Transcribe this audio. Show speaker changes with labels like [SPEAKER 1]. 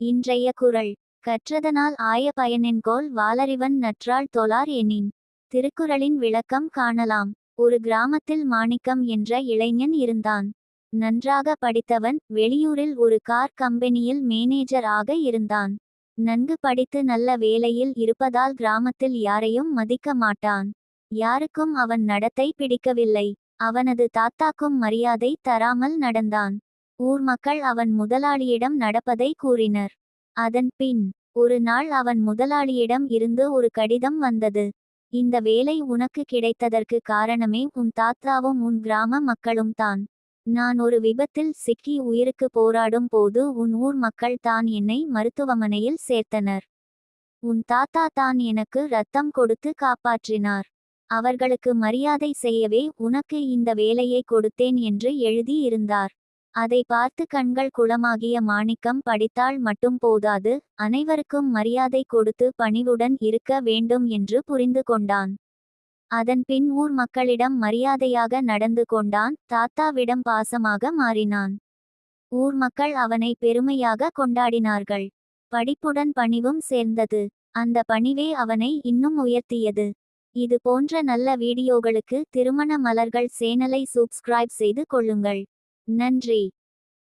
[SPEAKER 1] இன்றைய குறள். கற்றதனால் ஆய பயனென்கோல் வாளறிவன் நற்றாள் தொழார் எனின். திருக்குறளின் விளக்கம் காணலாம். ஒரு கிராமத்தில் மாணிக்கம் என்ற இளைஞன் இருந்தான். நன்றாக படித்தவன். வெளியூரில் ஒரு கார் கம்பெனியில் மேனேஜர் ஆக இருந்தான். நன்கு படித்து நல்ல வேலையில் இருப்பதால் கிராமத்தில் யாரையும் மதிக்க மாட்டான். யாருக்கும் அவன் நடத்தை பிடிக்கவில்லை. அவனது தாத்தாக்கும் மரியாதை தராமல் நடந்தான். ஊர் மக்கள் அவன் முதலாளியிடம் நடப்பதை கூறினர். அதன் பின் ஒரு நாள் அவன் முதலாளியிடம் இருந்து ஒரு கடிதம் வந்தது. இந்த வேலை உனக்கு கிடைத்ததற்கு காரணமே உன் தாத்தாவும் உன் கிராம மக்களும் தான். நான் ஒரு விபத்தில் சிக்கி உயிருக்கு போராடும் போது உன் ஊர் மக்கள் தான் என்னை மருத்துவமனையில் சேர்த்தனர். உன் தாத்தா தான் எனக்கு ரத்தம் கொடுத்து காப்பாற்றினார். அவர்களுக்கு மரியாதை செய்யவே உனக்கு இந்த வேலையை கொடுத்தேன் என்று எழுதி இருந்தார். அதை பார்த்து கண்கள் குளமாகிய மாணிக்கம் படித்தால் மட்டும் போதாது. அனைவருக்கும் மரியாதை கொடுத்து பணிவுடன் இருக்க வேண்டும் என்று புரிந்து கொண்டான். அதன்பின் ஊர் மக்களிடம் மரியாதையாக நடந்து கொண்டான். தாத்தாவிடம் பாசமாக மாறினான். ஊர் மக்கள் அவனை பெருமையாக கொண்டாடினார்கள். படிப்புடன் பணிவும் சேர்ந்தது. அந்த பணிவே அவனை இன்னும் உயர்த்தியது. இது போன்ற நல்ல வீடியோகளுக்கு திருமண மலர்கள் சேனலை சப்ஸ்கிரைப் செய்து கொள்ளுங்கள். நன்றி.